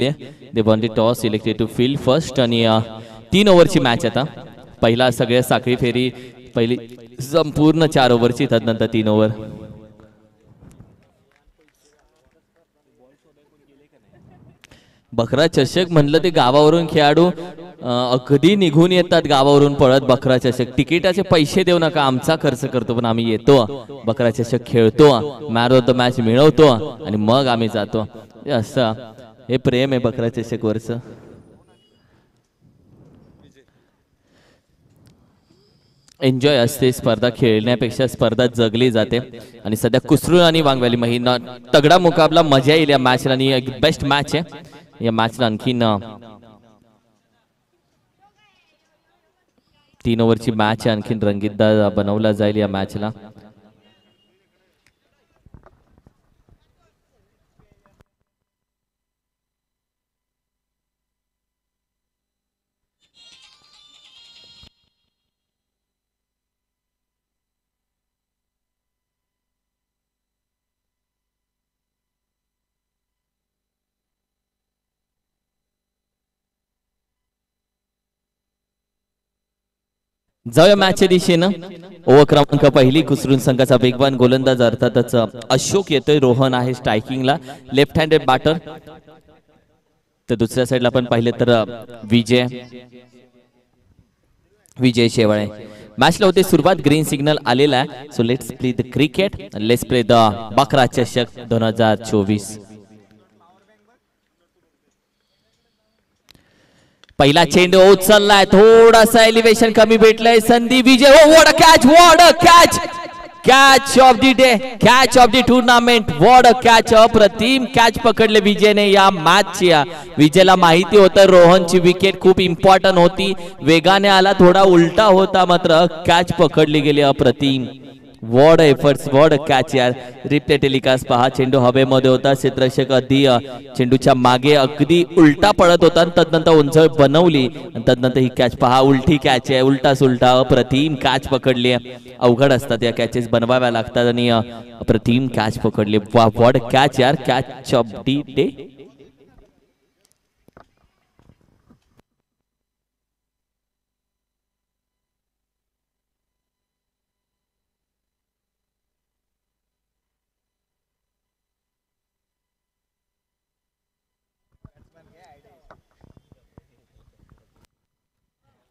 They won the toss selected to field first आणि 3 ओव्हरची match आता पहिला सगळ्या साखळी फेरी पहिली संपूर्ण 4 ओव्हरची त्यानंतर 3 ओव्हर बकरा चषक म्हणलं ते गावावरून खेळाडू कधी निघून येतात गावावरून पळत बकरा चषक तिकिटाचे पैसे देऊ नका आमचा खर्च करतो पण आम्ही येतो बकरा चषक खेळतो मॅन ऑफ द मॅच मिळवतो आणि मग आम्ही जातो असं हे प्रेम आहे बकरा चषक वरचं एन्जॉय असते स्पर्धा खेळण्यापेक्षा स्पर्धा जगली जाते आणि सध्या कुसरून आणि वांगवॅली महिना तगडा मुकाबला मजा येईल या मॅचला आणि एक बेस्ट मॅच आहे या मॅचला आणखीन 3 ओव्हरची मॅच आहे आणखीन रंगीतदार बनवला जाईल या मॅचला जाऊया मॅचच्या दिशेनं ओव्हर क्रमांक पहिली कुसरून संघाचा वेगवान गोलंदाज अर्थातच अशोक येतोय रोहन आहे स्ट्रायकिंगला लेफ्ट हँडेड बॅटर तर दुसऱ्या साईडला आपण पाहिले तर विजय शेवाळे मॅचला होते सुरुवात ग्रीन सिग्नल आलेला आहे so let's play the cricket let's play the बकरा चषक 2024 पहिला चेंडू उचललाय थोडासा एलिव्हेशन कमी भेटलंय संधी Vijay what a catch catch of the day catch of the tournament what a catch अप्रतिम कॅच पकडले विजयने या मॅचची विजयला माहिती होतं रोहनची विकेट खूप इम्पॉर्टंट होती वेगाने आला थोडा उलटा होता मात्र कॅच पकडली गेली अप्रतिम what efforts what a catch यार रिप्ले टेलिकास्ट पहा चेंडू हवेमध्ये होता क्षेत्ररक्षक अगदी चेंडूच्या मागे अगदी उलटा पडत होता तदनंतर उंचळ बनवली आणि तदनंतर ही कॅच पहा उलटी कॅच आहे उलटा सुलटा अप्रतिम कॅच पकडली अवघड असतात या कॅचेस बनवाव्या लागतात आणि अप्रतिम कॅच पकडली व्हाट अ कॅच यार catch of the day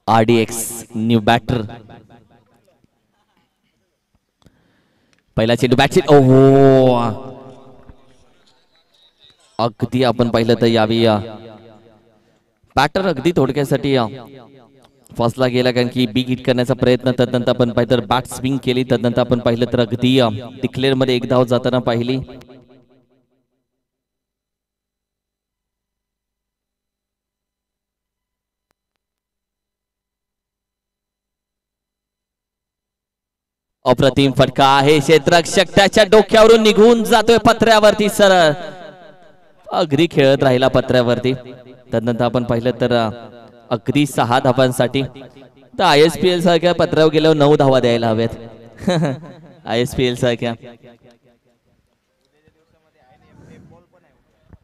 RDX new batter पहिला चेंडू बॅट ओहो अगदी आपण पाहिलं तर यावी बॅटर अगदी थोडक्यासाठी फसला गेला कारण की बिग हिट करण्याचा प्रयत्न तदनंतर आपण पाहिलं तर बॅट स्विंग केली तदनंतर आपण पाहिलं तर अगदी डिक्लेअर मध्ये एक धाव जाताना पाहिली अप्रतिम फटका आहे क्षेत्ररक्षक त्याच्या डोक्यावरून निघून जातोय पत्र्यावरती सरळ अगदी खेळत राहिला पत्र्यावरती त्यानंतर आपण पाहिलं तर अगदी 6 धावांसाठी तर ISPL सारख्या पत्र्यावर गेल्यावर 9 धावा द्यायला हव्यात ISPL सारख्या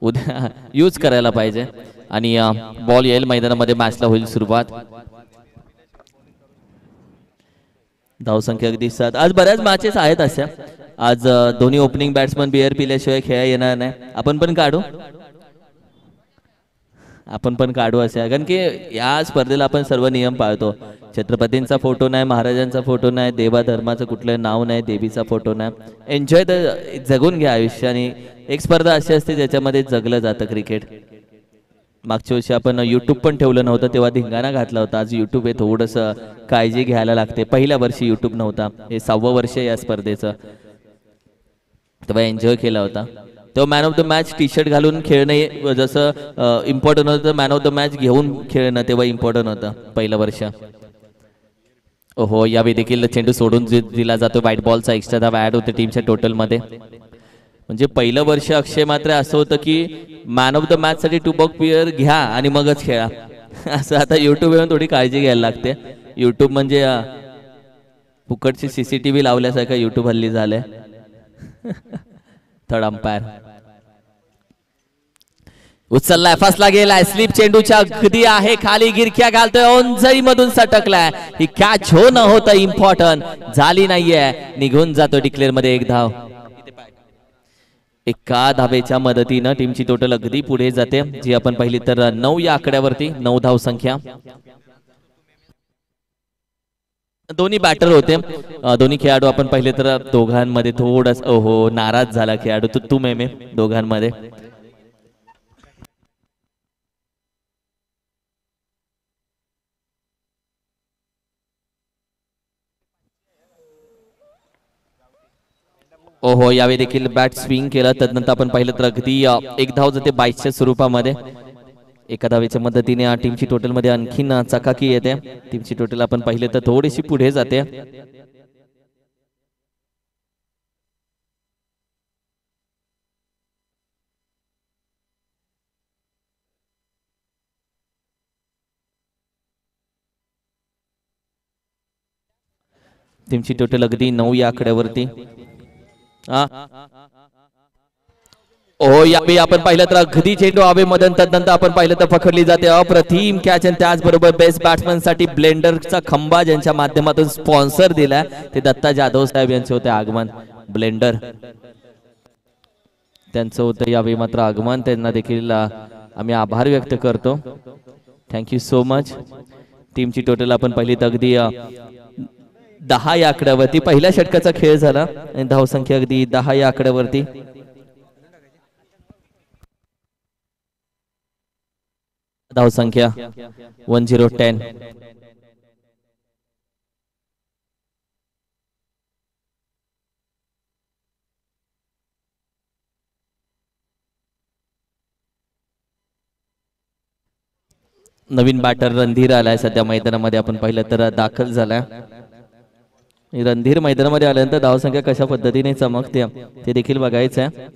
उद्या यूज करायला पाहिजे आणि बॉल येईल मैदानामध्ये मॅचला होईल सुरुवात धावसंख्या अगदी 7 आज बऱ्याच मॅचेस आहेत अशा आज दोन्ही ओपनिंग बॅट्समन बिअर पिल्याशिवाय खेळा येणार नाही आपण पण काढू असे कारण की या स्पर्धेला आपण सर्व नियम पाळतो छत्रपतींचा फोटो नाही महाराजांचा फोटो नाही देवा धर्माचं कुठलं नाव नाही देवीचा फोटो नाही एन्जॉय तर जगून घ्या आयुष्य आणि एक स्पर्धा अशी असते ज्याच्यामध्ये जगलं जातं क्रिकेट मागच्या वर्षी आपण YouTube पण ठेवलं नव्हतं तेव्हा धिंगाणा घातला होता आज YouTube हे थोडंसं काळजी घ्यायला लागते पहिल्या वर्षी YouTube नव्हता हे 6वं वर्ष या स्पर्धेचं तेव्हा एन्जॉय केला होता तेव्हा man of the match T shirt घालून खेळणं जसं इम्पॉर्टंट होतं मॅन ऑफ द मॅच घेऊन खेळणं तेव्हा इम्पॉर्टंट होतं पहिलं वर्ष ओहो यावेळी देखील चेंडू सोडून दिला जातो व्हाईट बॉलचा एक्स्ट्रा धाव ऍड होते टीमच्या टोटलमध्ये म्हणजे पहिलं वर्ष अक्षय मात्र असं होतं की मॅन ऑफ द मॅच साठी 2 बॉक्स प्लेयर घ्या आणि मगच खेळा असं आता YouTube येऊन थोडी काळजी घ्यायला लागते YouTube म्हणजे फुकटची CCTV लावल्यासारखं YouTube हल्ली झालंय थर्ड अंपायर उचललाय, फसला गेलाय, स्लिप चेंडूच्या अगदी आहे खाली, गिरक्या घालतोय, ओंजळी मधून सटकलाय. ही कॅच हो न होतं इम्पॉर्टंट झाली नाहीये, निघून जातो डिक्लेअर मध्ये एक धाव. एका धावेच्या मदतीनं टीमची टोटल अगदी पुढे जाते, जी आपण पाहिली तर 9 या आकड्यावरती, 9 धाव संख्या. दोन्ही बॅटर होते, दोन्ही खेळाडू आपण पाहिले तर दोघांमध्ये थोडस नाराज झाला खेळाडू, तू मे दोघांमध्ये. ओहो, यावेळी देखील बॅट स्विंग केला. तदनंतर आपण पाहिलं तर अगदी एक धाव जाते 22च्या स्वरूपामध्ये. एका धावेच्या मदतीने टीमची टोटल मध्ये आणखीन चकाकी येते. टीमची टोटल आपण पाहिले तर थोडीशी पुढे जाते. टीमची टोटल अगदी 9 या आकड्यावरती. यावेळी आपण पाहिलं तर अगदी चेंडू हवेमध्ये, तदनंतर आपण पाहिलं तर पकडली जाते. अप्रतिम कॅच. आणि त्याचबरोबर बेस्ट बॅट्समन साठी ब्लेंडरचा खंबा ज्यांच्या माध्यमातून स्पॉन्सर दिलाय ते दत्ता जाधव साहेब यांचे होते आगमन. ब्लेंडर त्यांचं होतं यावेळी मात्र आगमन. त्यांना देखील आम्ही आभार व्यक्त करतो. Thank you so much. टीमची टोटल आपण पाहिली तर अगदी 10 या आकड्यावरती. पहिल्या षटकाचा खेळ झाला आणि धाव संख्या अगदी 10 या आकड्यावरती. धाव संख्या 1010. नवीन बॅटर रणधीर आलाय सध्या मैदानामध्ये, आपण पाहिलं तर दाखल झालाय. रणधीर मैदानामध्ये आल्यानंतर धावसंख्या कशा पद्धतीने चमकते ते देखील बघायचं आहे.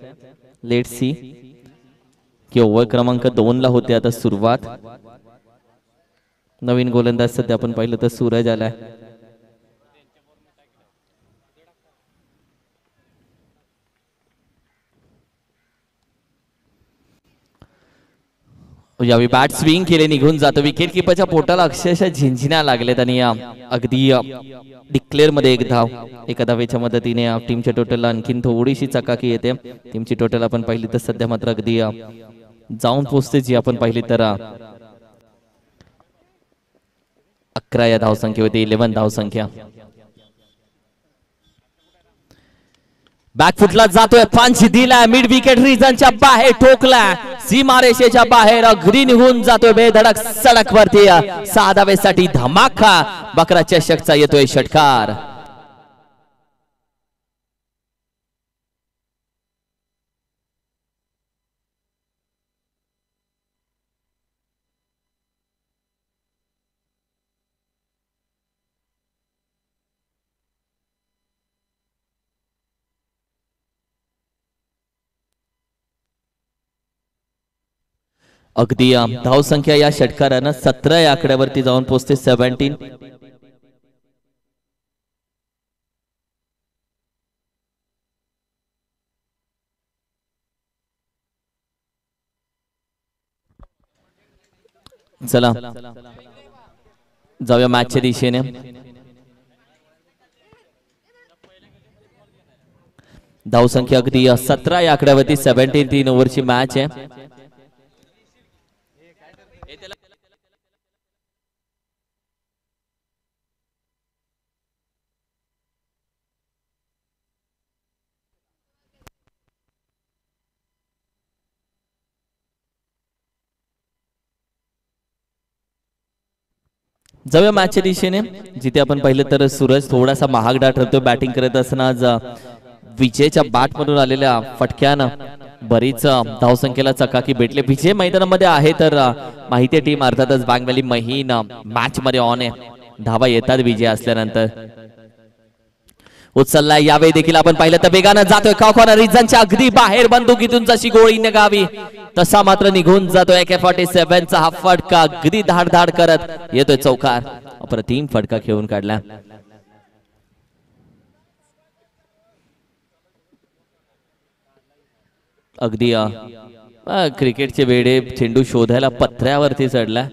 लेट सी की ओव्हर क्रमांक 2 ला होते आता सुरुवात. नवीन गोलंदाज सध्या आपण पाहिलं तर सूरज आलाय. यावेळी बॅट स्विंग केले, निघून जातो. विकेट किपरच्या पोटाला अक्षरशः झिंझिण्या लागलेत आणि अगदी डिक्लेअर मध्ये एक धाव. एका धावेच्या मदतीने टीमच्या टोटलला आणखीन थोडीशी चकाकी येते. टीमची टोटल आपण पाहिली तर सध्या मात्र अगदी जाऊन पोहोचते, जी आपण पाहिली तर 11 या धावसंख्येवरती. 11 धावसंख्या. बॅकफुटला जातोय, पंच दिलाय, मिड विकेट रिजनच्या बाहेर ठोकला, सीमारेषेच्या बाहेर अगदी निघून जातोय बेधडक सडक वरती. 6 धावेसाठी धमाका. बकरा चषकचा येतोय षटकार. अगदी धावसंख्या या षटकारानं 17 या आकड्यावरती जाऊन पोहोचते. 17. चला जाऊया मॅचच्या दिशेने. धावसंख्या अगदी 17 या आकड्यावरती. 17. 3 ओव्हरची मॅच आहे. जाऊया मॅचच्या दिशेने, जिथे आपण पाहिलं तर सूरज थोडासा महागडा ठरतो बॅटिंग करत असताना. आज विजयच्या बॅट मधून आलेल्या फटक्यानं बरीच धावसंख्येला चकाकी भेटले. विजय मैदानामध्ये आहे तर माहिती टीम अर्थातच बांगवली महीन मॅच मध्ये ऑन आहे. धावा येतात विजय असल्यानंतर. उचललाय, यावेळी देखील आपण पाहिलं तर वेगानं जातोय कॉर्नर रिजनच्या अगदी बाहेर. बंदुकीतून जशी गोळी निघावी तसा मात्र निघून जातोय. AK-47 चा हा फटका अगदी धाड धाड करत येतोय चौकार. अप्रतिम फटका खेळून काढला. अगदी क्रिकेटचे वेडे चेंडू शोधायला पत्र्यावरती चढला.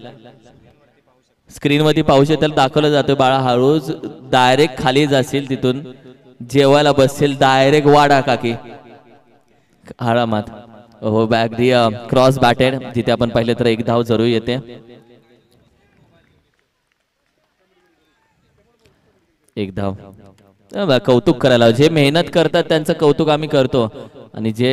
स्क्रीन मध्ये पाहू शकता दाखवलं जातं बाळा हळूच डायरेक्ट खाली जाशील तिथून जेवायला बसशील डायरेक्ट वाडा काकी आरामात. हो अगदी क्रॉस बॅटेड जिथे आपण पाहिलं तर एक धाव जरूर येते. एक धाव. कौतुक करायला जे मेहनत करतात त्यांचं कौतुक आम्ही करतो आणि जे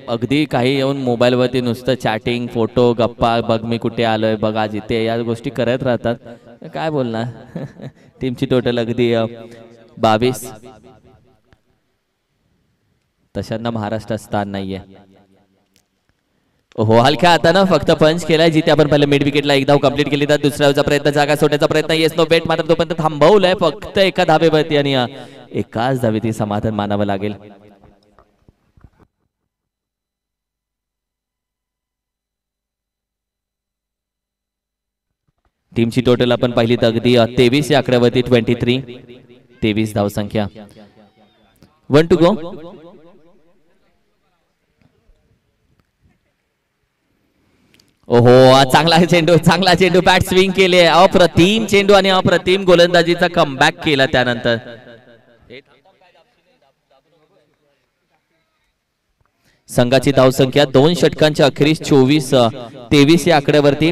अगदी काही येऊन मोबाईल वरती नुसतं चॅटिंग फोटो गप्पा बघ मी कुठे आलोय बघ आज इथे या गोष्टी करत राहतात काय बोलणार. टीमची टोटल अगदी 22. तशांना महाराष्ट्रात स्थान नाहीये. हो हलक्या हातानं फक्त पंच केलाय जिथे आपण पहिले मिड विकेटला एक धाव कंप्लीट केली तर दुसऱ्याचा प्रयत्न जागा सोडण्याचा प्रयत्न येस नो बेट मात्र तोपर्यंत थांबवलाय फक्त एका धावेवरती आणि एकाच धावेती समाधान मानावं लागेल. टीमची टोटल आपण पाहिली तर अगदी 23 या आकड्यावरती 23 धावसंख्या. 1 टू गो. ओहो चांगला चेंडू बॅट स्विंग केले अप्रतिम चेंडू आणि अप्रतिम गोलंदाजीचा कमबॅक केला त्यानंतर. संघाची धावसंख्या 2 षटकांच्या अखेरीस 23 या आकड्यावरती.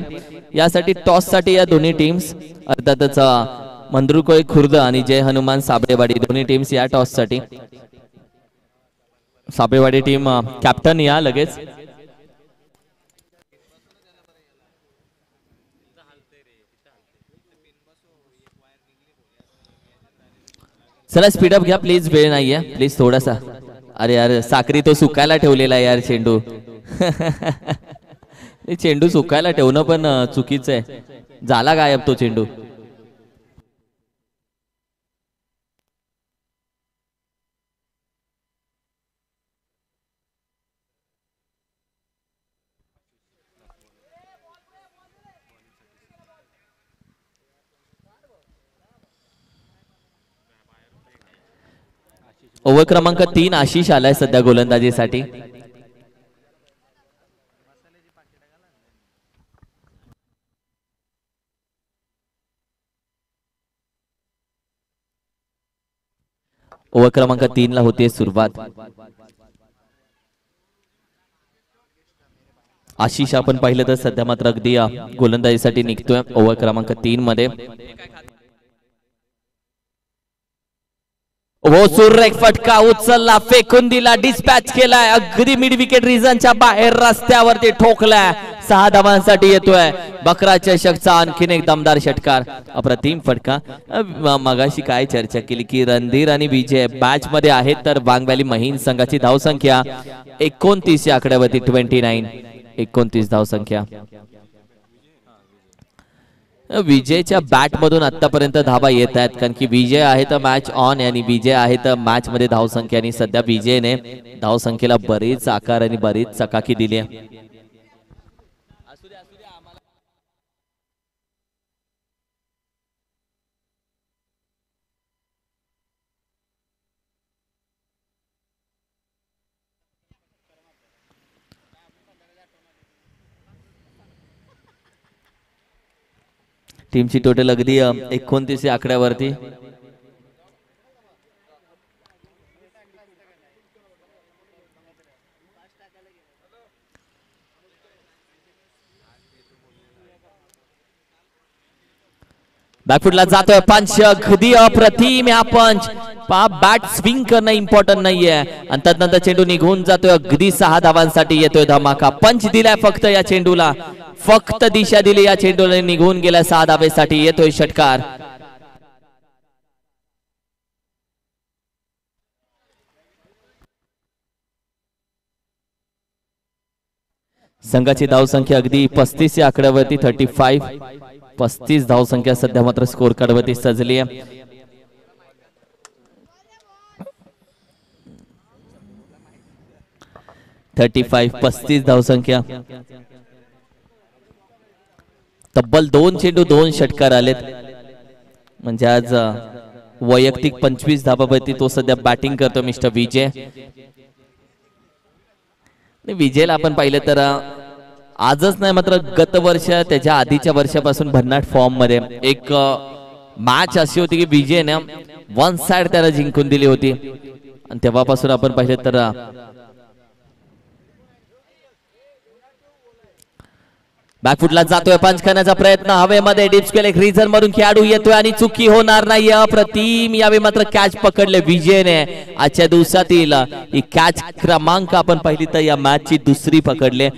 यासाठी टॉस साठी या दोन्ही टीम्स अर्थातच मंद्रुकोळी खुर्द आणि जय हनुमान साबळेवाडी दोन्ही टीम्स या टॉस साठी. साबळेवाडी टीम कॅप्टन या लगेच. चला स्पीडअप घ्या प्लीज वेळ नाहीये प्लीज थोडासा. अरे यार साखरी तो सुकायला ठेवलेला यार चेंडू. चेंडू सुकायला ठेवणं पण चुकीचं आहे. झाला गायब तो चेंडू. ओव्हर क्रमांक 3 आशिष आलाय सध्या गोलंदाजीसाठी. ओव्हर क्रमांक 3 ला होते सुरुवात. आशिष आपण पाहिलं तर सध्या मात्र अगदी गोलंदाजीसाठी निघतोय ओव्हर क्रमांक 3 मध्ये. हो सुरेख फटका उचलला फेकून दिला डिस्पॅच केलाय अगदी मिड विकेट रिजनच्या बाहेर रस्त्यावरती ठोकलाय. 6 धावांसाठी येतोय. बकरा चषकचा आणखीन एक दमदार षटकार अप्रतिम फटका. मगाशी काय चर्चा केली की रणधीर आणि विजय बॅच मध्ये आहेत तर वांगवॅली महिन संघाची धावसंख्या 29 या आकड्यावरती 29 धावसंख्या. विजयच्या बॅट मधून आतापर्यंत धावा येत आहेत कारण की विजय आहे तर मॅच ऑन आणि विजय आहे तर मॅच मध्ये धावसंख्या आणि सध्या विजयने धावसंख्येला बरीच आकार आणि बरीच चकाकी दिली आहे. टीमची टोटल अगदी 29 या आकड्यावरती. बॅकफुटला जातोय पंच अगदी अप्रतिम हा पंच. बॅट स्विंग करणं इम्पॉर्टंट नाहीये आणि त्यानंतर चेंडू निघून जातोय अगदी 6 धावांसाठी येतोय धमाका. पंच दिलाय फक्त या चेंडूला फक्त दिशा दिली या चेंडूला निघून गेल्या 6 धावेसाठी येतोय षटकार. संघाची धावसंख्या अगदी 35 या आकड्यावरती 35 धावसंख्या सध्या मात्र स्कोर कार्ड वरती सजली आहे. पस्तीस धावसंख्या. तब्बल 2 चेंडू 2 षटकार आलेत म्हणजे आज वैयक्तिक 25 धावावरती तो सध्या बॅटिंग करतो मिस्टर विजय. विजयला आपण पाहिलं तर आजच नाही मात्र गत वर्ष त्याच्या आधीच्या वर्षापासून भन्नाट फॉर्म मध्ये एक मॅच अशी होती की विजयने वन साइड त्याला जिंकून दिली होती आणि तेव्हापासून आपण पाहिलं तर बॅकफुटला जातोय, पंच करण्याचा प्रयत्न हवेमध्ये डीप स्क्वेअर एक रीजन मधून खेळाडू येतोय आणि चुकी होणार नाही. अप्रतिम यावेळी मात्र कॅच पकडले विजयने. आजच्या दिवसातील ही कॅच क्रमांक आपण पाहिली तर या मॅच ची दुसरी पकडले.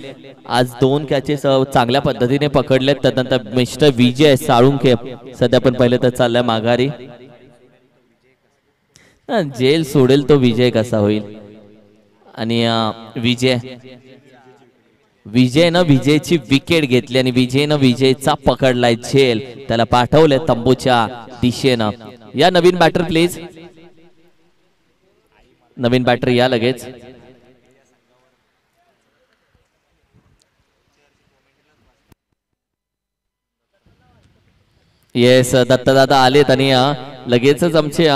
आज 2 कॅचेस चांगल्या पद्धतीने पकडले. त्यानंतर मिस्टर विजय साळुंखे सध्या आपण पाहिलं तर चाललाय माघारी. जेल सोडेल तो विजय कसा होईल. आणि विजयनं विजयची विकेट घेतली आणि विजयनं विजयचा पकडलाय झेल. त्याला पाठवले तंबूच्या दिशेनं. या नवीन बॅटर प्लीज, नवीन बॅटर या लगेच. येस दत्तदादा आलेत आणि लगेचच आमचे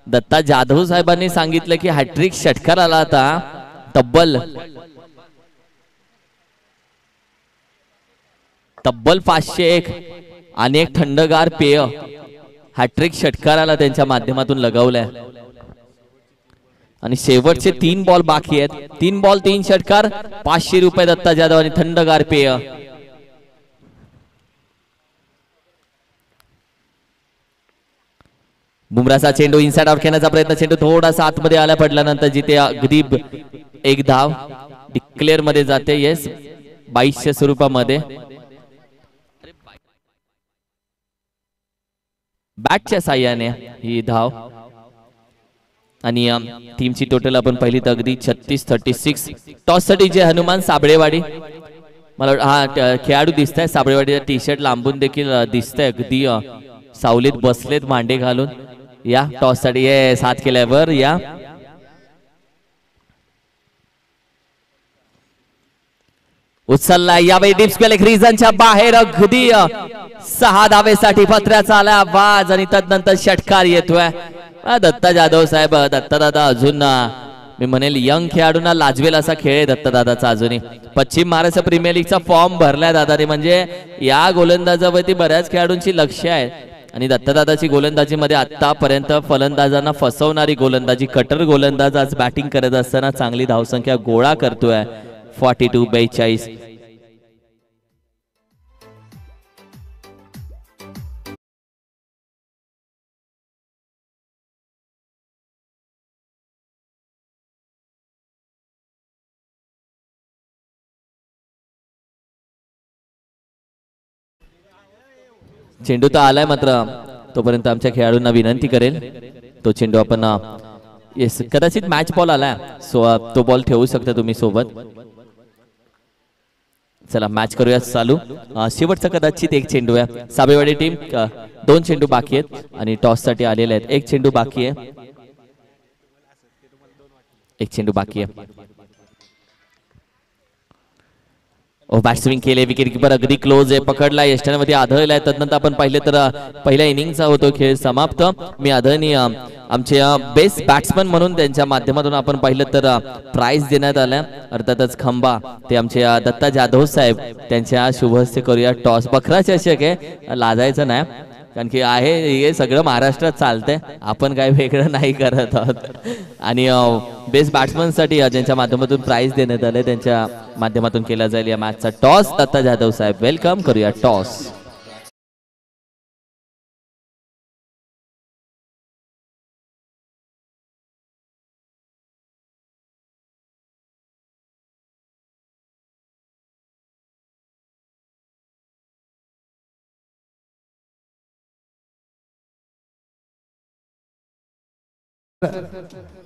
दत्ता जाधव साहेबांनी सांगितलं की हॅट्रिक षटकार आला आता. तब्बल 501 आणि एक थंडगार पेय हॅट्रिक षटकाराला त्यांच्या माध्यमातून लगवलंय. आणि शेवटचे 3 बॉल बाकी आहेत. 3 बॉल 3 षटकार, 500 रुपये दत्ता जाधव आणि थंडगार पेय. बुमराचा चेंडू इनसाइड आउट खेळण्याचा प्रयत्न. चेंडू थोडासा आतमध्ये आला पडल्यानंतर जिथे अगदी एक धाव डिक्लेअर मध्ये जाते. येस 2200 स्वरूपामध्ये बॅटच्या साह्याने ही धाव. आणि टीमची टोटल आपण पहिली तर अगदी 36-36. टॉस साठी जे हनुमान साबळेवाडी मला हा खेळाडू दिसत आहे. साबळेवाडीचा टी शर्ट लांबून देखील दिसतंय. अगदी सावलीत बसलेत मांडे घालून. या टॉस साठी साथ केल्यावर या उचलला. यावेळी डीप स्क्वेअर एक रिजनच्या बाहेर अगदी 6 धावेसाठी पत्र्याचा आला आवाज आणि तदनंतर षटकार येतोय. दत्ता जाधव साहेब, दत्तदादा अजून मी म्हणेल यंग खेळाडूंना लाजवेल असा खेळ आहे दत्तदादाचा अजूनही. पश्चिम महाराष्ट्र प्रीमियर लीगचा फॉर्म भरलाय दादाने. म्हणजे या गोलंदाजावरती बऱ्याच खेळाडूंची लक्ष आहे. आणि दत्तदादाची गोलंदाजी मध्ये आतापर्यंत फलंदाजांना फसवणारी गोलंदाजी, कटर गोलंदाज आज बॅटिंग करत असताना चांगली धावसंख्या गोळा करतोय. 42-42. चेंडू तर आलाय मात्र तोपर्यंत आमच्या खेळाडूंना विनंती करेल तो चेंडू आपण येस कदाचित मॅच बॉल आलाय सो तो बॉल ठेवू शकता तुम्ही सोबत. चला मॅच करूया चालू. शेवटचा कदाचित एक चेंडू आहे. साबळेवाडी टीम 2 चेंडू बाकी आहेत आणि टॉस साठी आलेले आहेत. एक चेंडू बाकी आहे. एक चेंडू बाकी आहे. बॅट स्विंग केले. विकेट किपर अगदी क्लोज आहे. पकडला यष्टांमध्ये आढळलाय. तदनंतर आपण पाहिलं तर पहिल्या इनिंगचा होतो खेळ समाप्त. मी आदरणीय आमचे बेस्ट बॅट्समन म्हणून त्यांच्या माध्यमातून आपण पाहिलं तर प्राइज देण्यात आल्या. अर्थातच खंबा ते आमचे दत्ता जाधव साहेब त्यांच्या शुभ हस्ते करूया. टॉस बखरा चषक आहे, लाजायचं नाही कारण की आहे हे सगळं महाराष्ट्रात चालतंय. आपण काय वेगळं नाही करत आहोत. आणि बेस्ट बॅट्समन साठी ज्यांच्या माध्यमातून प्राइज देण्यात आले त्यांच्या माध्यमातून केला जाईल या मॅचचा टॉस. दत्ता जाधव साहेब वेलकम. करूया टॉस.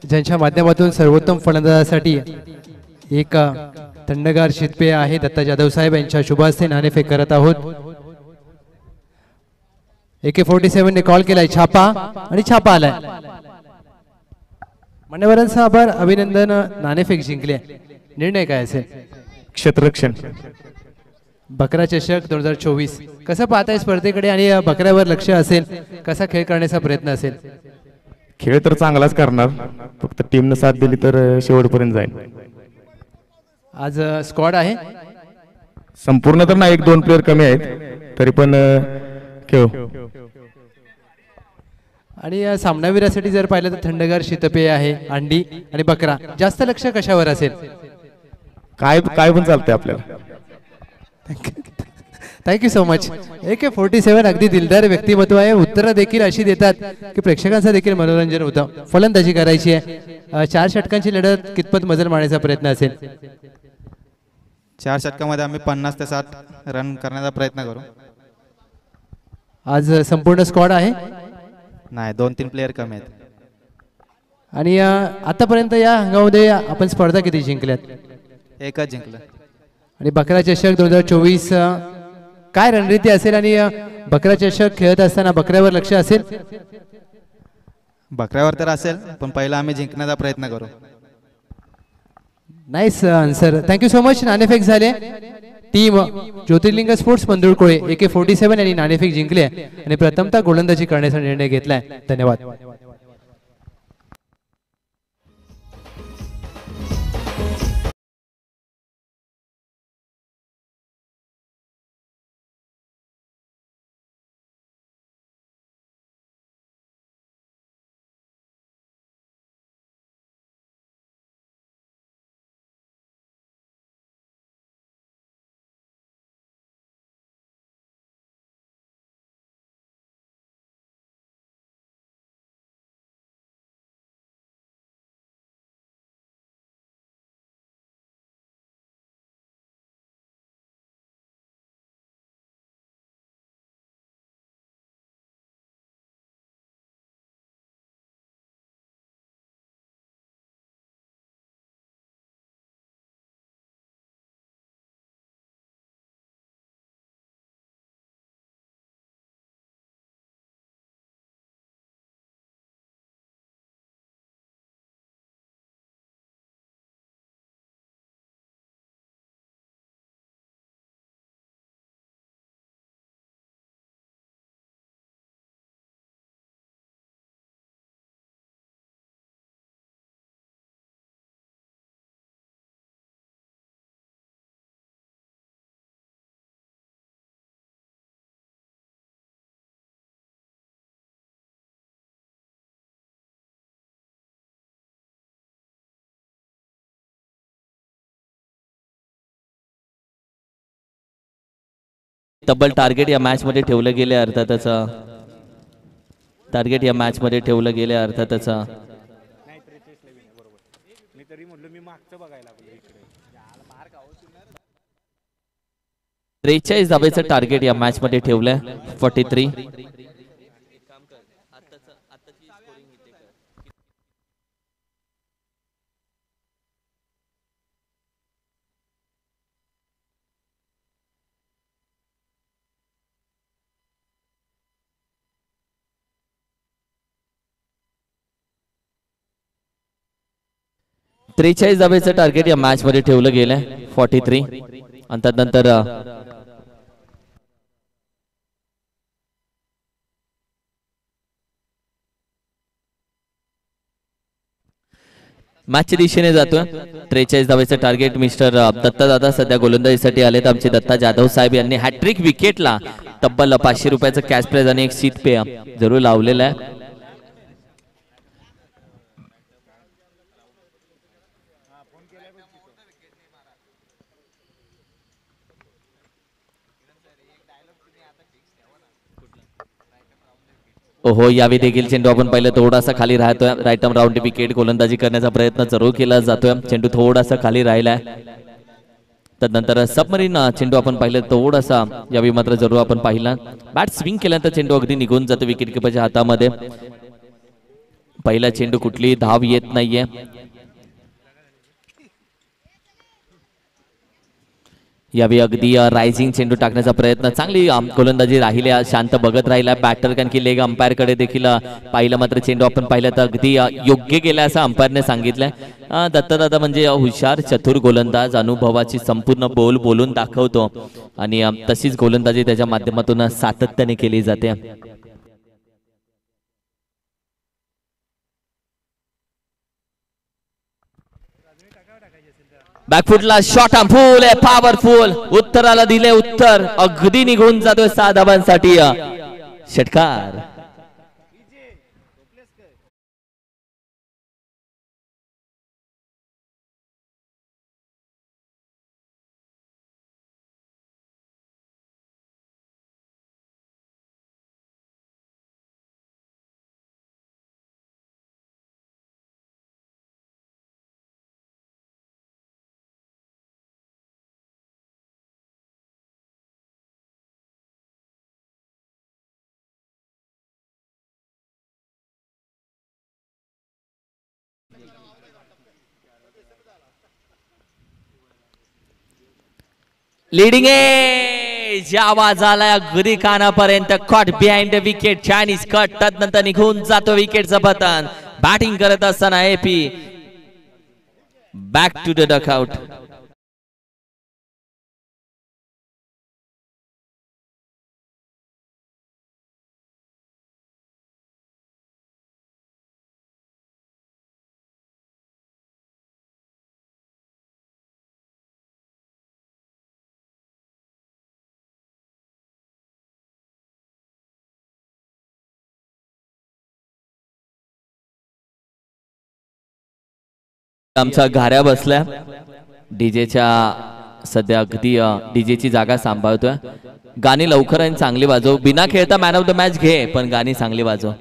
ज्यांच्या माध्यमातून सर्वोत्तम फलंदाजासाठी एक थंडगार शीतपेय आहे दत्ता जाधव साहेब यांच्या शुभ हस्ते नाणेफेक करत आहोत. AK-47 ने कॉल केलाय छापा आणि छापा आलाय. मान्यवरांचा आभार, अभिनंदन. नाणेफेक जिंकले. निर्णय काय असेल? क्षेत्ररक्षण. बकरा चषक 2024 कसं पाहताय स्पर्धेकडे आणि बकऱ्यावर लक्ष असेल, कसा खेळ करण्याचा प्रयत्न असेल? खेळ तर चांगलाच करणार, फक्त टीमनं साथ दिली तर शेवटपर्यंत जाईल. आज स्क्वॉड आहे. संपूर्ण तर नाही, 1-2 प्लेयर कमी आहेत तरी पण खेळू. आणि या सामनावीरासाठी जर पाहिलं तर थंडगार शीतपेय आहे, अंडी आणि बकरा. जास्त लक्ष कशावर असेल? काय पण चालतंय आपल्याला. Thank you so much. AK-47 अगदी दिलदार व्यक्तिमत्व आहे. उत्तरं देखील अशी देतात की प्रेक्षकांचं देखील मनोरंजन होतं. फलंदाजी करायची आहे. 4 षटकांची लढत कितपत मजल मारण्याचा प्रयत्न असेल? 4 षटकामध्ये आम्ही 50 ते 60 रन करण्याचा प्रयत्न करू. आज संपूर्ण स्क्वॉड आहे नाही, 2-3 प्लेयर कमी आहेत. आणि आतापर्यंत या हंगामामध्ये आपण स्पर्धा किती जिंकल्यात? एकच जिंकलं. आणि बकरा चषक 2024 काय रणनीती असेल? आणि बकरा चषक खेळत असताना बकऱ्यावर लक्ष असेल? बकऱ्यावर तर असेल, पण पहिला आम्ही जिंकण्याचा प्रयत्न करू. Nice answer. Thank you so much. नाणेफेक झाले. टीम ज्योतिर्लिंग स्पोर्ट्स पंधुरकोळे AK-47 यांनी नाणेफेक जिंकले आणि प्रथमतः गोलंदाजी करण्याचा निर्णय घेतलाय. धन्यवाद. तब्बल टार्गेट या मॅच मध्ये ठेवलं गेले अर्थातच. टार्गेट या मॅच मध्ये ठेवलं गेले अर्थातच. 43 धावेचं टार्गेट या मॅच मध्ये ठेवलंय. 43. 43 धावेचं टार्गेट या मॅच मध्ये ठेवलं गेलंय. 43. आणि त्यानंतर मॅचच्या दिशेने जातोय. 43 धावेचं टार्गेट. मिस्टर दत्ता दादा सध्या गोलंदाजीसाठी आलेत. आमचे दत्ता जाधव साहेब यांनी हॅट्रिक विकेटला तब्बल 500 रुपयाचं कॅश प्राइज आणि एक शीतपेय जरूर लावलेलं आहे. ओहो, यावेळी देखील चेंडू आपण पाहिलं थोडासा खाली राहतोय. राईट आर्म राऊंड विकेट गोलंदाजी करण्याचा प्रयत्न जरूर केला जातोय. चेंडू थोडासा खाली राहिलाय. त्यानंतर सबमरीन चेंडू आपण पाहिलं थोडासा यावेळी मात्र जरूर आपण पाहिला. बॅट स्विंग केल्यानंतर चेंडू अगदी निघून जातो विकेट किपरच्या हातामध्ये. पहिला चेंडू कुठली धाव येत नाहीये. यावेळी अगदी रायझिंग चेंडू टाकण्याचा प्रयत्न. चांगली गोलंदाजी राहिली. शांत बघत राहिला बॅटर, कारण की लेग अंपायर कडे देखील पाहिलं मात्र चेंडू आपण पाहिलं तर अगदी योग्य गेला असं अंपायरने सांगितलंय. दत्तदादा म्हणजे हुशार चतुर गोलंदाज, अनुभवाची संपूर्ण बोल बोलून दाखवतो आणि तशीच गोलंदाजी त्याच्या माध्यमातून सातत्याने केली जाते. बॅकफुटला शॉट फुल आहे, पॉवरफुल. उत्तराला दिले उत्तर, अगदी निघून जातोय 6 धावांसाठी षटकार. लीडिंग एज आवाज आलाय अगदी कानापर्यंत. Caught behind the wicket, chinese cut. त्यानंतर निघून जातो विकेटचं पतन. बॅटिंग करत असताना AP back to the dugout. आमच्या घाऱ्या बसल्या. डीजेच्या सध्या अगदी डीजेची जागा सांभाळतोय. गाणी लवकर आणि चांगली वाजव. बिना खेळता मॅन ऑफ द मॅच घे, पण गाणी चांगली वाजव.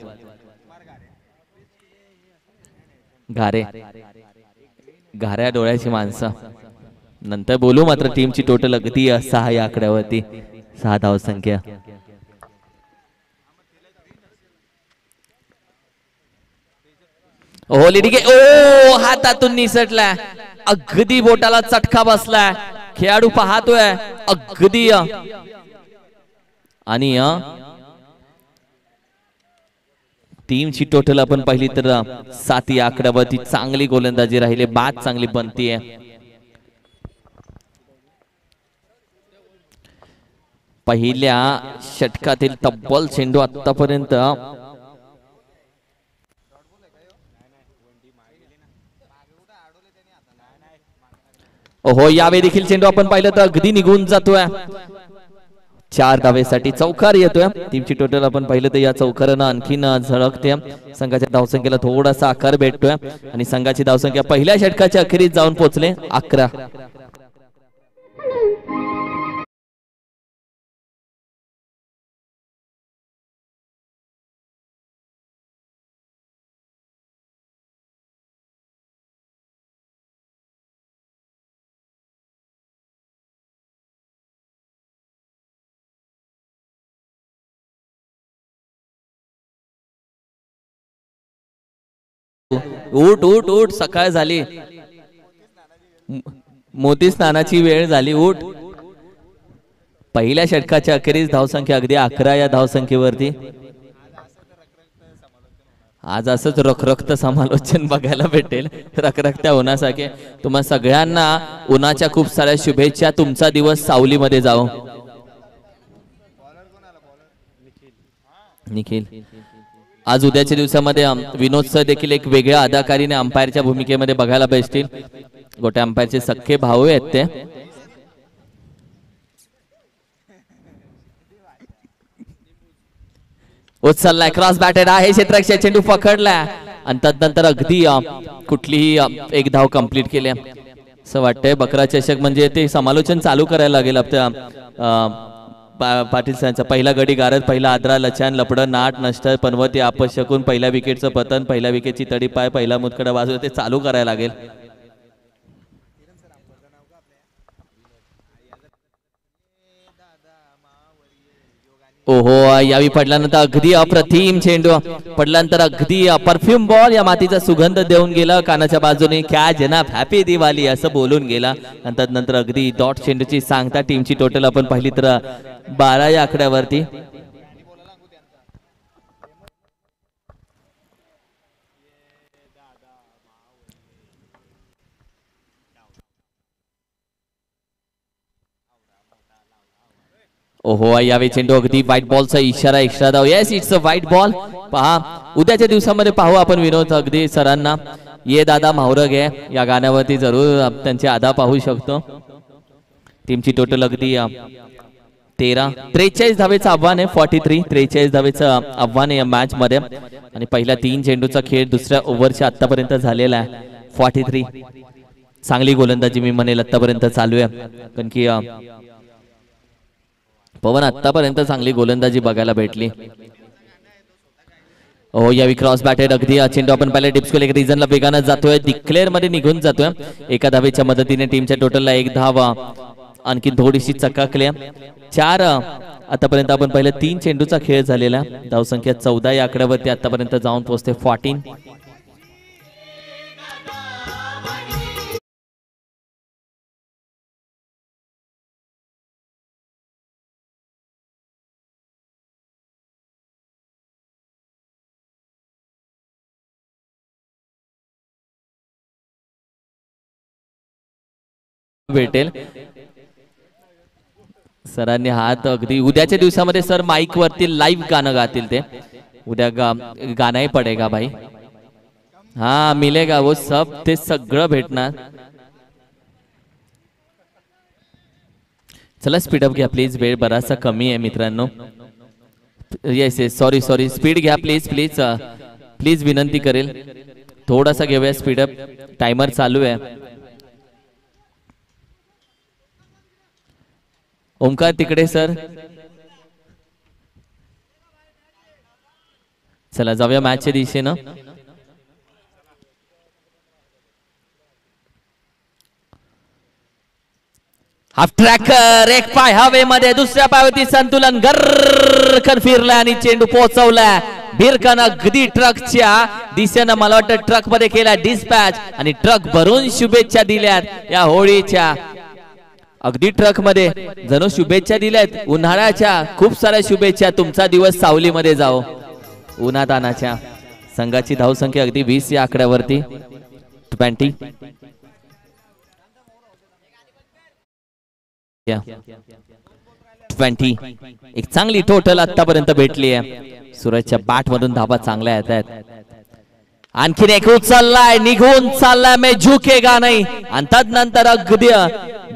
घारे घाऱ्या डोळ्याची माणसं. नंतर बोलू. मात्र टीमची टोटल अगदी 6 या आकड्यावरती 6 धाव संख्या. ओ लिडिंग ओ हातातून निसटलाय. अगदी बोटाला चटका बसलाय. खेळाडू पाहतोय अगदी. आणि टीमची टोटल आपण पाहिली तर 7 या आकड्यावरती चांगली गोलंदाजी राहिली. बाद चांगली बनतीये. पहिल्या षटकातील तब्बल चेंडू आतापर्यंत हो यावेळी देखील चेंडू आपण पाहिलं तर अगदी निघून जातोय. 4 धावेसाठी चौकार येतोय. टीमची टोटल आपण पाहिलं तर या चौकारानं आणखीन झळकते. संघाच्या धावसंख्येला थोडासा आकार भेटतोय आणि संघाची धावसंख्या पहिल्या षटकाच्या अखेरीस जाऊन पोहोचले 11. उठ उठ उठ, सकाळ झाली. मोती स्नानाची वेळ झाली. उठ. पहिल्या षटकाच्या अखेरीस धावसंख्या अगदी 11 या धावसंख्येवरती. आज असंच रखरखत समालोचन बघायला भेटेल. रखरखत्या उन्हासाठी तुम्हा सगळ्यांना उन्हाच्या खूप साऱ्या शुभेच्छा. तुमचा दिवस सावलीमध्ये जाओ. निखिल आज उद्याच्या दिवसामध्ये विनोद सर देखील एक वेगळ्या अदाकारीने अंपायरच्या भूमिकेमध्ये बघायला भेटतील. गोट्या अंपायरचे सख्खे भाऊ आहेत ते. उचललाय, क्रॉस बॅटेड आहे. क्षेत्ररक्षक चेंडू पकडलाय आणि त्यानंतर अगदी कुठलीही एक धाव कंप्लीट केली. असं वाटतंय बकरा चषक म्हणजे ते समालोचन चालू करायला लागेल आपल्या पाटील सरांचा. पहिला गडी गारद, पहिला आद्रा, लचान, लपड, नाट, नष्ट, पनवती, अपशकून, पहिल्या विकेटचं पतन, पहिल्या विकेटची तडी पाय, पहिला मुतकडा बाजू, ते चालू करायला लागेल. ओहो यावी पडल्यानंतर अगदी अप्रतिम चेंडू पडल्यानंतर अगदी परफ्यूम बॉल या मातीचा सुगंध देऊन गेला कानाच्या बाजूने. क्या जनाब हॅपी दिवाळी असं बोलून गेला. नंतर अगदी डॉट चेंडूची सांगता. टीमची टोटल आपण पाहिली तर 12 या आकड्यावरती. ओहो यावेळी चेंडू अगदी व्हाईट बॉलचा इशारा, एक्स्ट्रा धाव. Yes it's a white ball. पहा उद्याच्या दिवसामध्ये पाहू आपण विनोद अगदी सरांना. ये दादा म्हावरग आहे या गाण्यावरती जरूर त्यांचे अदा पाहू शकतो. टीमची टोटल अगदी 43 धावेचं आव्हान आहे. 43 धावेचं आव्हान आहे या मॅच मध्ये आणि पहिल्या 3 चेंडूचा खेळ दुसऱ्या ओव्हरच्या आतापर्यंत झालेला आहे. 43 चांगली गोलंदाजी मी म्हणेल आतापर्यंत चालू आहे, कारण की पवन आतापर्यंत चांगली गोलंदाजी बघायला भेटली. हो यावी क्रॉस बॅटेड अगदी चेंडू आपण पहिल्या टिप्स एक रिझनला वेगानं जातोय, डिक्लेअर मध्ये निघून जातोय. एका धावेच्या मदतीने टीमच्या टोटलला 1 धाव आणखी थोडीशी चकाकली. 4 आतापर्यंत आपण पहिल्या 3 चेंडूचा खेळ झालेला. धावसंख्या 14 या आकड्यावरती आतापर्यंत जाऊन पोहोचते. 14 भेटेल. सरांनी हात अगदी उद्याच्या दिवसामध्ये सर माईक वरती लाईव्ह गाणं गातील. ते उद्या गाणंही पडेगा भाई. हा मिलेगा वो सब, ते सगळं भेटणार. चला स्पीडअप घ्या प्लीज, वेळ बराचसा कमी आहे मित्रांनो. Yes yes sorry sorry, speed घ्या प्लीज प्लीज प्लीज, विनंती करेल थोडासा घेऊया स्पीडअप. टायमर चालू आहे. ओमकार तिकडे सर. चला जाऊया मॅचच्या दिशेनं. हाफ ट्रॅकर एक पाय हवेमध्ये, दुसऱ्या पायावरती संतुलन गर्रकन फिरलाय आणि चेंडू पोहोचवलाय भिरकन अगदी ट्रकच्या दिशेनं. मला वाटतं ट्रक मध्ये केला डिस्पॅच आणि ट्रक भरून शुभेच्छा दिल्यात या होळीच्या. अगदी ट्रक मध्ये जणू शुभेच्छा दिल्यात उन्हाळ्याच्या. खूप साऱ्या शुभेच्छा. तुमचा दिवस सावलीमध्ये जाओ उन्हातानाच्या. संघाची धावसंख्या अगदी 20 या आकड्यावरती. 20 एक चांगली टोटल आतापर्यंत भेटली आहे. सूरजच्या बॅट मधून धाबा चांगल्या येत आहेत. आणखीन एक उचललाय, निघून चाललाय, मैं झुकेगा नाही. आणि तदनंतर अगदी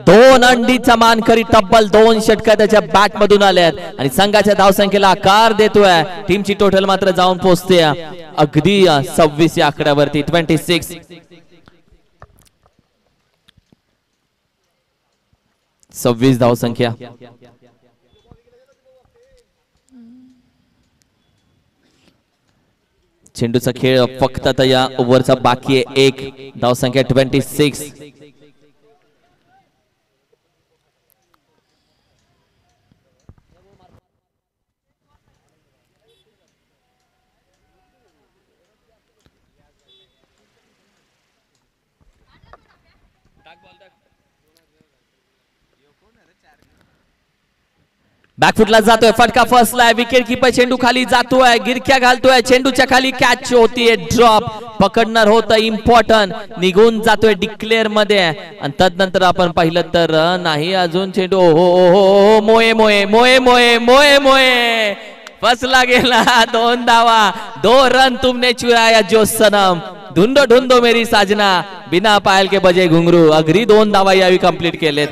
2 अंडीचा मानकरी तब्बल 2 षटका त्याच्या बॅट मधून आल्यात आणि संघाच्या धावसंख्येला आकार देतोय. टीमची टोटल मात्र जाऊन पोहोचते अगदी 26 या आकड्यावरती. 26 26 धावसंख्या. चेंडूचा खेळ फक्त आता या ओव्हरचा बाकी आहे. 1 धावसंख्या. 26 बॅकफुटला जातोय, फटका फसलाय. विकेट कीपर चेंडू खाली जातोय, गिरक्या घालतोय, चेंडूच्या खाली कॅच होतीये. ड्रॉप पकडणार होतं इम्पॉर्टंट, निघून जातोय डिक्लेअर मध्ये. आणि तदनंतर आपण पाहिलं तर नाही अजून चेंडू. हो मोये मोये मोये मोये मोये मोये फसला गेला. 2 धावा, 2 रन तुमने चुराया जो सनम, ढूंढो ढूंढो मेरी साजना, बिना पायल के बजे घुंगरू. अगदी 2 धावा यावी कंप्लीट केलेत.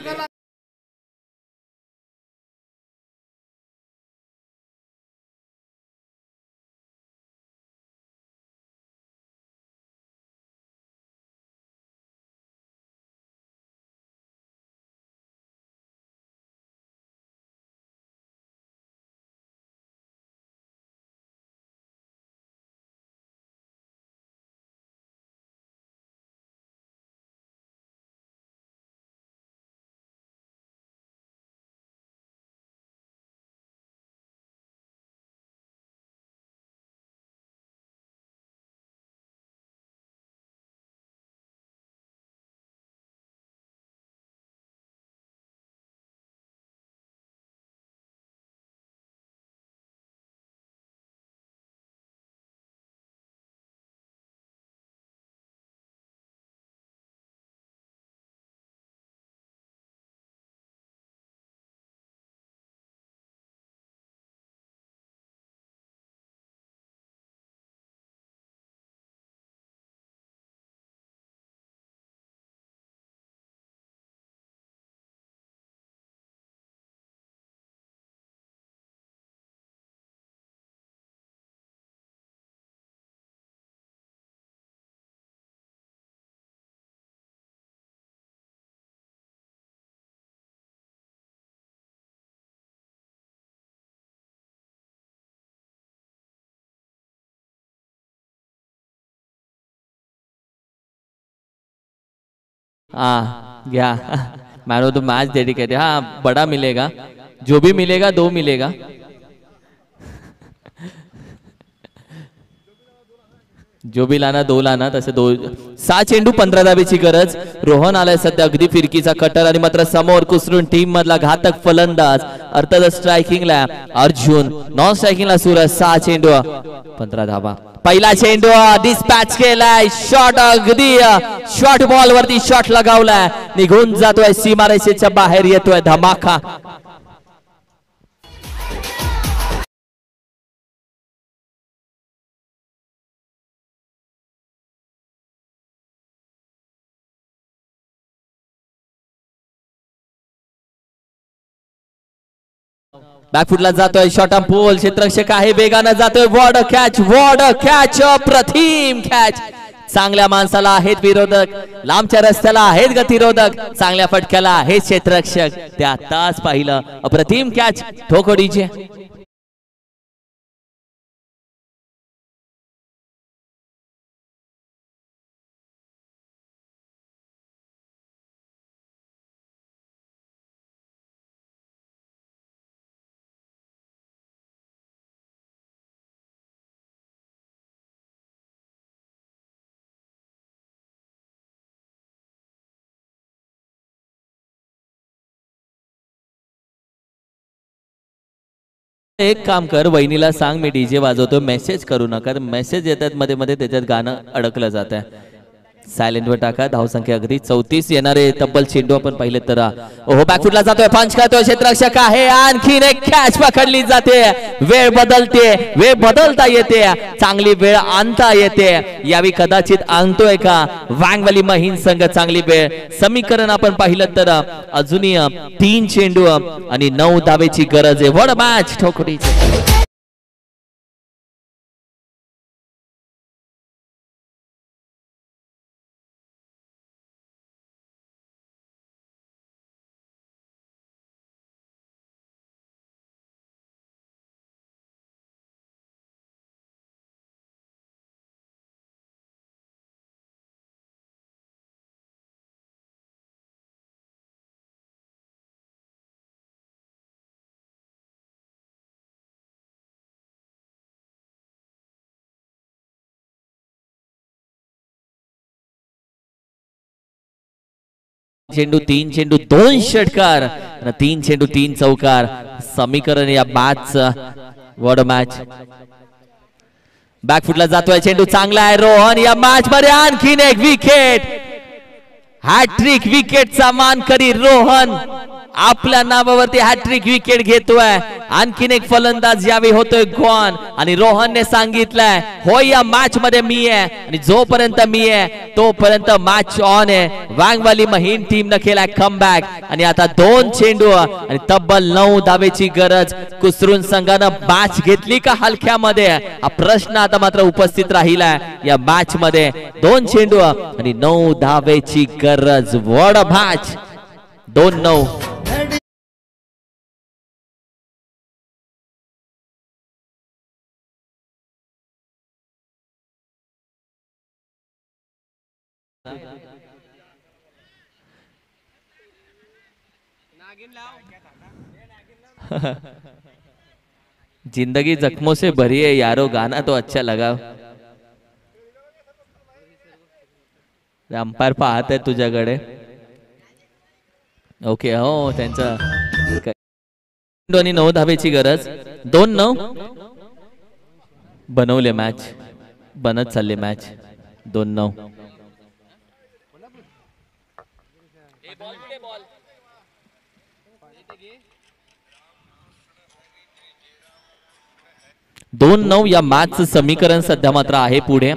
हाँ घ्या man of the match dedicated, हाँ बड़ा मिलेगा, जो भी मिलेगा 2 मिलेगा. जो भी लाना 2 लाना, तसे 2. 6 चेंडू 15 धावेची गरज. रोहन आलाय सध्या अगदी फिरकीचा कटर आणि मात्र समोर कुसरून टीम मधला घातक फलंदाज अर्थात स्ट्रायकिंगला अर्जुन, नॉन स्ट्रायकिंगला सूरज. 6 चेंडू 15 धावा. पहिला चेंडू डिस्पॅच केलाय, शॉट अगदी शॉट बॉल वरती शॉट लगावलाय, निघून जातोय, सीमारेषेच्या बाहेर येतोय, धमाका. बॅकफुटला जातोय, शॉट ऑन पोल, क्षेत्ररक्षक आहे, वेगानं जातोय, वॉर्ड कॅच, अप्रतिम कॅच. चांगल्या माणसाला आहेत विरोधक, लांबच्या रस्त्याला आहेत गतिरोधक, चांगल्या फटक्याला आहेत क्षेत्ररक्षक. ते आताच पाहिलं, अप्रतिम कॅच ठोकोडीचे. एक काम कर, वहिनीला सांग मी डीजे वाजवतो, मेसेज करू नका, मेसेज येतात मध्ये मध्ये, त्याच्यात गाणं अडकलं जात आहे. सायलेंट वर टाका. धावसंख्या अगदी 34. येणारे तब्बल चेंडू आपण पाहिले तर ओहो बॅकफुटला जातोय, पंच करतोय, क्षेत्ररक्षक आहे, आणखीन एक कॅच पकडली जाते. वेळ बदलते, वेळ बदलता येते, चांगली वेळ आणता येते. यावी कदाचित आणतोय का वांगवली महिन संघ चांगली वेळ. समीकरण आपण पाहिलं तर अजूनही 3 चेंडू आणि 9 धावेची गरज आहे. वड मॅच ठोकरीची. चेंडू 3 चेंडू 2 षटकार, 3 चेंडू 3 चौकार. समीकरण या मॅच वॉड मॅच. बॅकफुटला जातोय, चेंडू चांगला आहे. रोहन या मॅच मध्ये आणखीन एक विकेट, हॅट्रिक विकेटचा मानकरी रोहन आपल्या नावावरती हॅट्रिक विकेट घेतोय. आणखीन एक फलंदाज यावेळी होतोय गॉन आणि रोहनने सांगितलंय हो या मॅच मध्ये मी आहे आणि जोपर्यंत मी आहे तोपर्यंत मॅच ऑन आहे. वांगवाली महिन टीम न केलाय कमबॅक आणि आता 2 चेंडू आणि तब्बल 9 धावेची गरज. कुसरून संघानं मॅच घेतली का हलक्यामध्ये हा प्रश्न आता मात्र उपस्थित राहिलाय या मॅच मध्ये. 2 चेंडू आणि 9 धावेची गरज. वॉड मॅच 2-9. जिंदगी जख्मों से भरी है यारो, गाना तो अच्छा लगा. अंपायर पाहत आहे तुझ्याकडे. ओके हो त्यांचा 9 धावेची गरज. 2-9 बनवले मॅच, बनत चालले मॅच. 2-9. दोन 9 या मॅचचं समीकरण सध्या मात्र आहे पुढे.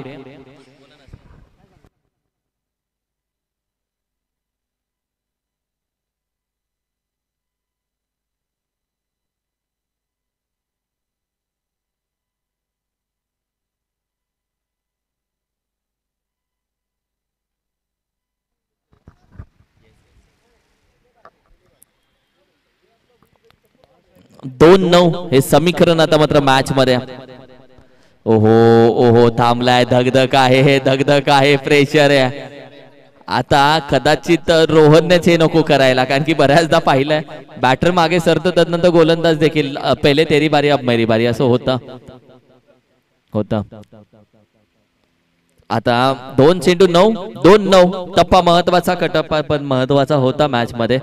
दोन 9 हे समीकरण आता मात्र मॅच मध्ये. ओहो ओहो थांबलाय. धगधग आहे, हे धगधग आहे, प्रेशर आहे. आता कदाचित रोहननेच हे नको करायला, कारण की बऱ्याचदा पाहिलंय बॅटर मागे सरतो तदनंतर गोलंदाज देखील पहिले तेरी बारी अब मेरी बारी असं होतं. आता 2 चेंडू 9, 2-9 टप्पा महत्वाचा कटप्पा पण महत्वाचा होता मॅच मध्ये,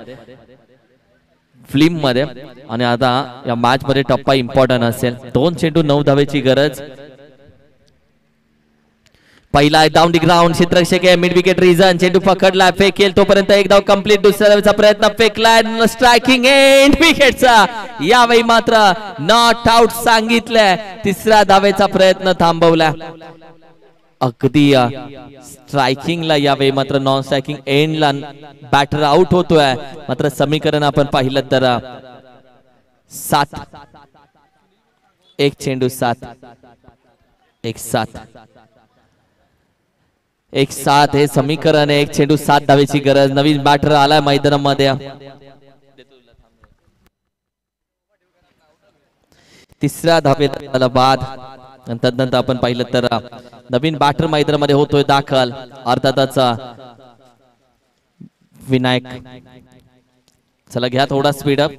फिल्म मध्ये. आणि आता या मॅच मध्ये टप्पा इम्पॉर्टंट असेल. 2 चेंडू 9 धावेची गरज. पहिला डाऊन दी ग्राउंड, क्षेत्ररक्षक आहे, मिड विकेट रिझन, चेंडू पकडला, फेकेल तोपर्यंत एक धाव कंप्लीट. दुसऱ्या धावेचा प्रयत्न, फेकलाय, स्ट्रायकिंग एंड विकेटचा. यावेळी मात्र नॉट आउट सांगितलंय. तिसऱ्या धावेचा प्रयत्न थांबवला. अगदी स्ट्रायकिंगला यावेळी मात्र नॉन स्ट्रायकिंग एंडला बॅटर आउट होतोय. मात्र समीकरण आपण पाहिलं तर 7, 1 चेंडू 7, 1-7, 1-7 हे समीकरण आहे. 1 चेंडू 7 धावेची गरज. नवीन बॅटर आलाय मैदानामध्ये. तिसऱ्या धावेला बाद. तदनंतर आपण पाहिलं तर नवीन बॅटर मैदानामध्ये होतोय दाखल, अर्थातच विनायक. चला घ्या थोडा स्पीड अप.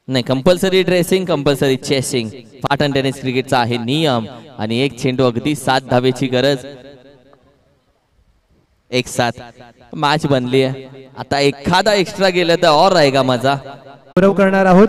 नाही, compulsory dressing, compulsory chasing, Patan tennis क्रिकेटचा आहे नियम. आणि 1 चेंडू अगदी 7 धावेची गरज. 1-7 मॅच बनली आहे. आता एखादा एक्स्ट्रा गेलं तर और रहेगा मजा. गौरव करणार आहोत